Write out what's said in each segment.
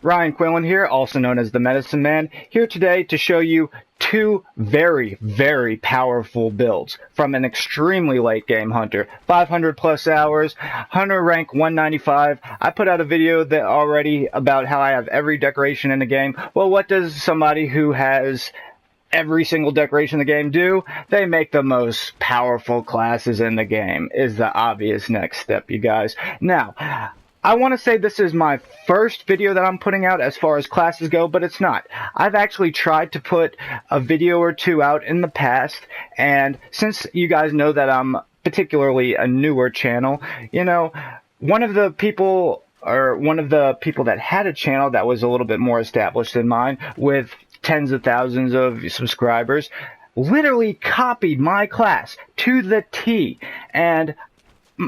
Ryan Quinlan here, also known as the Medicine Man, here today to show you two very, very powerful builds from an extremely late game hunter. 500 plus hours, hunter rank 195. I put out a video that already about how I have every decoration in the game. Well, what does somebody who has every single decoration in the game do? They make the most powerful classes in the game, is the obvious next step, you guys. Now, I want to say this is my first video that I'm putting out as far as classes go, but it's not. I've actually tried to put a video or two out in the past, and since you guys know that I'm particularly a newer channel, you know, one of the people that had a channel that was a little bit more established than mine, with tens of thousands of subscribers, literally copied my class to the T. And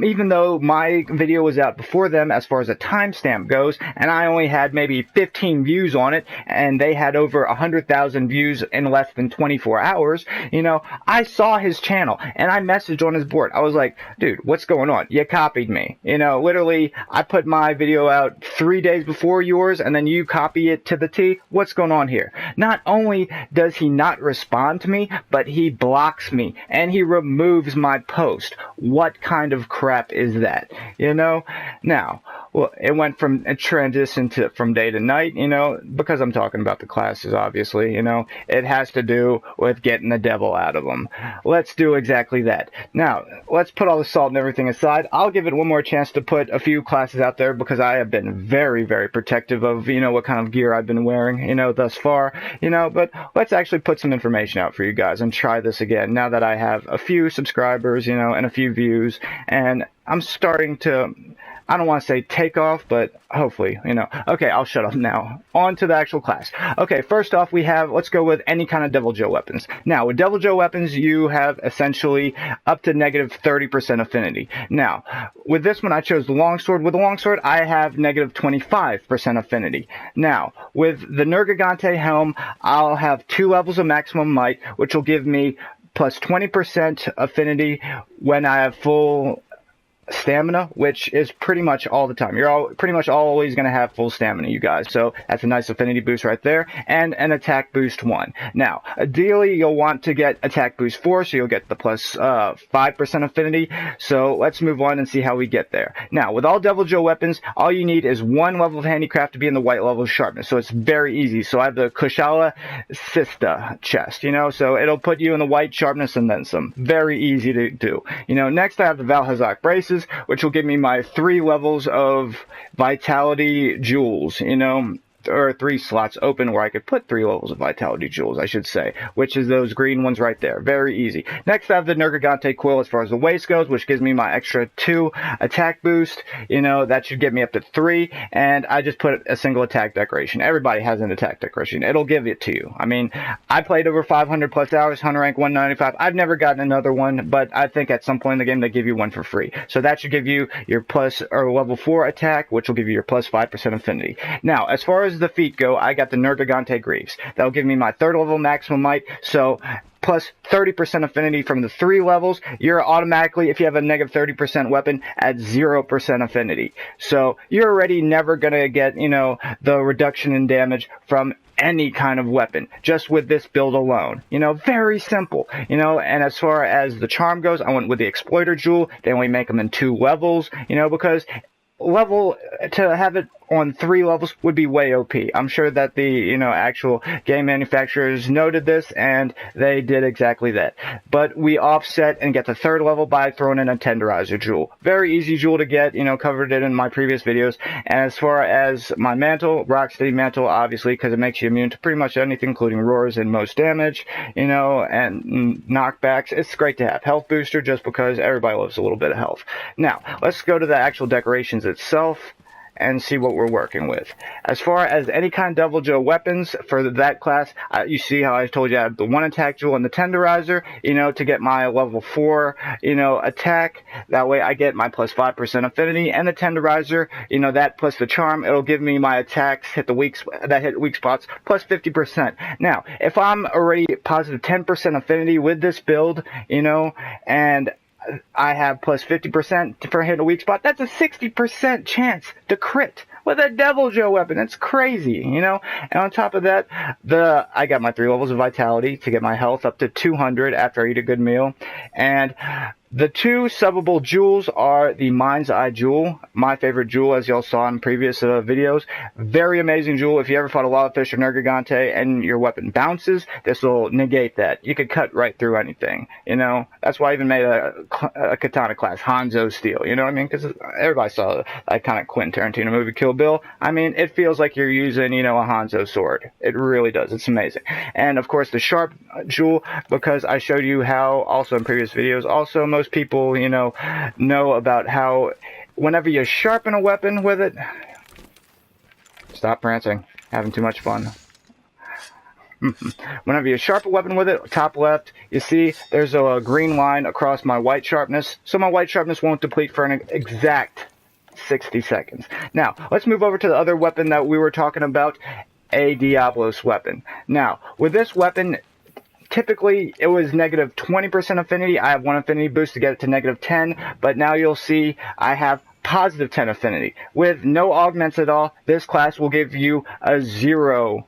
even though my video was out before them as far as a timestamp goes, and I only had maybe 15 views on it, and they had over 100,000 views in less than 24 hours, you know, I saw his channel, and I messaged on his board. I was like, dude, what's going on? You copied me. You know, literally, I put my video out 3 days before yours, and then you copy it to the T. What's going on here? Not only does he not respond to me, but he blocks me, and he removes my post. What kind of crap is that? You know? Now, well, it went from a transition to from day to night, you know, because I'm talking about the classes, obviously, you know, it has to do with getting the devil out of them. Let's do exactly that. Now, let's put all the salt and everything aside. I'll give it one more chance to put a few classes out there because I have been very, very protective of, you know, what kind of gear I've been wearing, you know, thus far, you know, but let's actually put some information out for you guys and try this again now that I have a few subscribers, you know, and a few views, and I'm starting to, I don't want to say take off, but hopefully, you know. Okay, I'll shut up now. On to the actual class. Okay, first off, we have, let's go with any kind of DEVILJHO weapons. Now, with DEVILJHO weapons, you have essentially up to negative 30% affinity. Now, with this one, I chose the longsword. With the longsword, I have negative 25% affinity. Now, with the Nergigante helm, I'll have 2 levels of maximum might, which will give me plus 20% affinity when I have full stamina, which is pretty much all the time. You're pretty much always going to have full stamina, you guys. So that's a nice affinity boost right there, and an attack boost 1. Now, ideally, you'll want to get attack boost 4, so you'll get the plus 5% affinity. So let's move on and see how we get there. Now, with all DEVILJHO weapons, all you need is 1 level of handicraft to be in the white level of sharpness. So it's very easy. So I have the Kushala Sista chest, you know, so it'll put you in the white sharpness and then some. Very easy to do. You know, next I have the Valhazak braces, which will give me my 3 levels of vitality jewels, you know, or 3 slots open where I could put 3 levels of vitality jewels, I should say, which is those green ones right there. Very easy. Next, I have the Nergigante quill as far as the waist goes, which gives me my extra 2 attack boost. You know, that should get me up to 3, and I just put a single attack decoration. Everybody has an attack decoration. It'll give it to you. I mean, I played over 500 plus hours, hunter rank 195. I've never gotten another one, but I think at some point in the game they give you one for free. So that should give you your plus or level 4 attack, which will give you your plus 5% affinity. Now, as far as the feet go, I got the Nergigante Greaves. That'll give me my 3rd level maximum might, so plus 30% affinity from the 3 levels. You're automatically, if you have a negative 30% weapon, at 0% affinity. So you're already never going to get, you know, the reduction in damage from any kind of weapon, just with this build alone. You know, very simple. You know, and as far as the charm goes, I went with the Exploiter Jewel. They only make them in 2 levels, you know, because to have it on 3 levels would be way OP. I'm sure that the, you know, actual game manufacturers noted this, and they did exactly that. But we offset and get the 3rd level by throwing in a Tenderizer Jewel. Very easy jewel to get, you know, covered it in my previous videos. And as far as my mantle, Rocksteady Mantle, obviously, because it makes you immune to pretty much anything, including roars and most damage, you know, and knockbacks. It's great to have. Health booster, just because everybody loves a little bit of health. Now, let's go to the actual decorations itself and see what we're working with. As far as any kind of DEVILJHO weapons for that class, you see how I told you I have the 1 attack jewel and the Tenderizer, you know, to get my level 4, you know, attack. That way I get my plus 5% affinity, and the Tenderizer, you know, that plus the charm, it'll give me my attacks hit weak spots plus 50%. Now, if I'm already positive 10% affinity with this build, you know, and I have plus 50% for hit a weak spot. That's a 60% chance to crit with a DEVILJHO weapon. That's crazy, you know? And on top of that, I got my 3 levels of vitality to get my health up to 200 after I eat a good meal. And the 2 subbable jewels are the Mind's Eye Jewel, my favorite jewel, as y'all saw in previous videos. Very amazing jewel. If you ever fought a Lavafish or Nergigante and your weapon bounces, this will negate that. You could cut right through anything, you know? That's why I even made a katana class, Hanzo Steel, you know what I mean? Because everybody saw that kind of Quentin Tarantino movie, Kill Bill. I mean, it feels like you're using, you know, a Hanzo sword. It really does. It's amazing. And, of course, the Sharp Jewel, because I showed you how, also in previous videos, also most people, you know about how whenever you sharpen a weapon with it, stop prancing, having too much fun. Whenever you sharpen a weapon with it, top left, you see there's a green line across my white sharpness, so my white sharpness won't deplete for an exact 60 seconds. Now, let's move over to the other weapon that we were talking about, a DIABLOS weapon. Now, with this weapon, typically, it was negative 20% affinity. I have 1 affinity boost to get it to negative 10, but now you'll see I have positive 10 affinity. With no augments at all, this class will give you a 0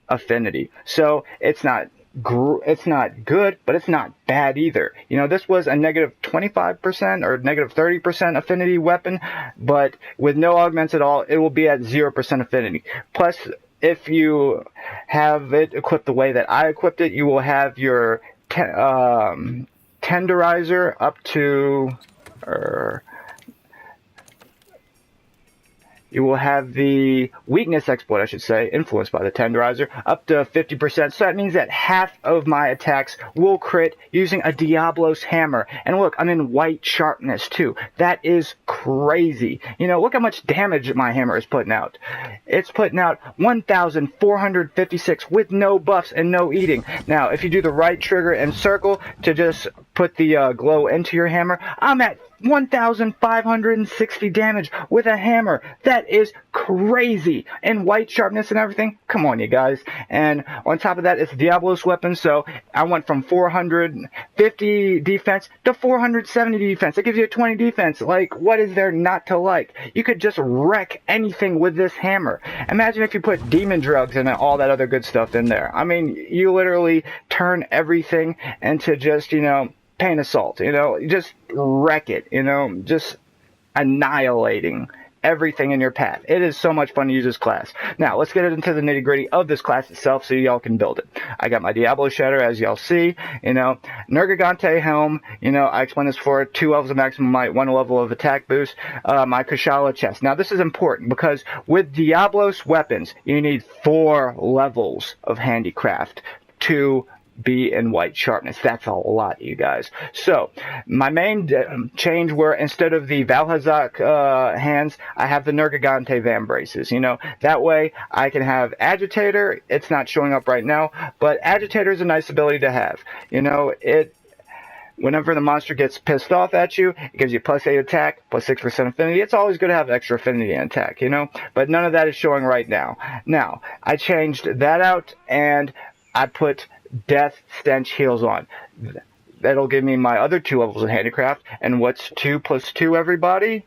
affinity. So it's not good, but it's not bad either. You know, this was a negative 25% or negative 30% affinity weapon, but with no augments at all, it will be at 0% affinity. Plus, if you have it equipped the way that I equipped it, you will have your tenderizer up to, you will have the weakness exploit, I should say, influenced by the tenderizer, up to 50%. So that means that half of my attacks will crit using a DIABLOS hammer. And look, I'm in white sharpness too. That is crazy. You know, look how much damage my hammer is putting out. It's putting out 1,456 with no buffs and no eating. Now, if you do the right trigger and circle to just put the glow into your hammer, I'm at 1,560 damage with a hammer. That is crazy. And white sharpness and everything. Come on, you guys. And on top of that, it's a DIABLOS weapon, so I went from 450 defense to 470 defense. It gives you a 20 defense. Like, what is there not to like? You could just wreck anything with this hammer. Imagine if you put demon drugs and all that other good stuff in there. I mean, you literally turn everything into just, you know, pain assault, you know, just wreck it, you know, just annihilating everything in your path. It is so much fun to use this class. Now, let's get into the nitty-gritty of this class itself so y'all can build it. I got my Diablo Shatter, as y'all see, you know, Nergigante Helm, you know, I explained this before, 2 levels of maximum might, 1 level of attack boost, my Kushala chest. Now, this is important because with DIABLOS weapons, you need 4 levels of handicraft to be in white sharpness. That's a lot, you guys. So, my main change were, instead of the Valhazak hands, I have the Nergigante Vambraces. You know, that way I can have Agitator. It's not showing up right now, but Agitator is a nice ability to have. You know, whenever the monster gets pissed off at you, it gives you plus 8 attack, plus 6% affinity. It's always good to have extra affinity in attack, you know? But none of that is showing right now. Now, I changed that out, and I put Death Stench Heals on. That'll give me my other 2 levels of handicraft. And what's 2 plus 2, everybody?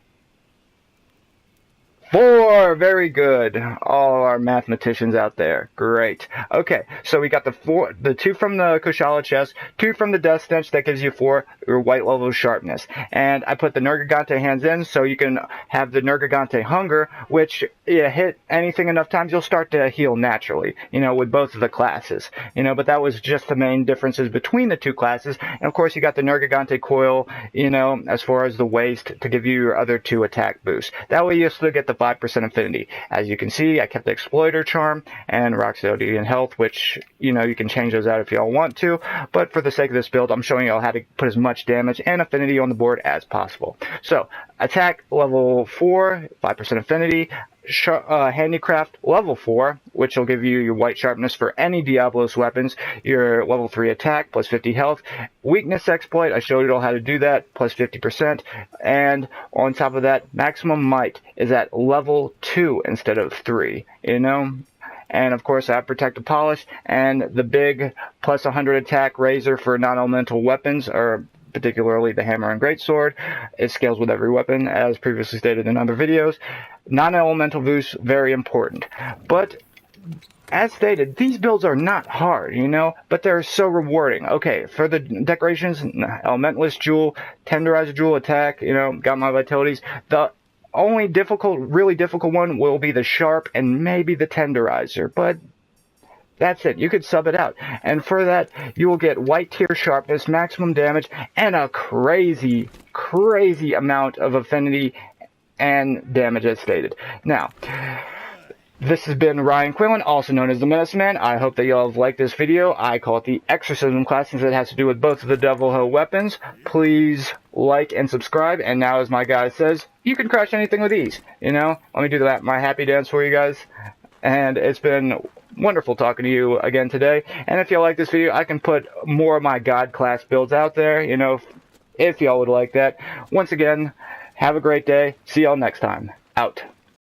4! Very good. All our mathematicians out there. Great. Okay, so we got the 2 from the Kushala chest, 2 from the Death Stench, that gives you 4 your white level of sharpness. And I put the Nergigante hands in so you can have the Nergigante Hunger, which you hit anything enough times, you'll start to heal naturally, you know, with both of the classes. You know, but that was just the main differences between the 2 classes. And of course, you got the Nergigante Coil, you know, as far as the waist to give you your other 2 attack boosts. That way you still get the 5% affinity. As you can see, I kept the Exploiter Charm and Rhapsody and Health, which, you know, you can change those out if y'all want to, but for the sake of this build, I'm showing y'all how to put as much damage and affinity on the board as possible. So, attack level 4, 5% affinity, handicraft level 4, which will give you your white sharpness for any DIABLOS weapons, your level 3 attack, plus 50 health, weakness exploit, I showed you all how to do that, plus 50%, and on top of that, maximum might is at level 2 instead of 3, you know? And of course I have Protective Polish, and the big plus 100 attack razor for non-elemental weapons, or particularly the hammer and greatsword. It scales with every weapon, as previously stated in other videos. Non-elemental Vus, very important. But as stated, these builds are not hard, but they're so rewarding. Okay, for the decorations, Elementalist Jewel, Tenderizer Jewel attack, got my vitalities. The only really difficult one will be the Sharp and maybe the Tenderizer, but that's it. You could sub it out. And for that, you will get white tier sharpness, maximum damage, and a crazy, crazy amount of affinity and damage as stated. Now, this has been Ryan Quinlan, also known as the Medicine Man. I hope that y'all have liked this video. I call it the Exorcism class since it has to do with both of the DEVILJHO weapons. Please like and subscribe. And now, as my guy says, you can crush anything with ease. Let me do that, my happy dance for you guys. And it's been wonderful talking to you again today. And if y'all like this video, I can put more of my God class builds out there, if y'all would like that. Once again, have a great day. See y'all next time. Out.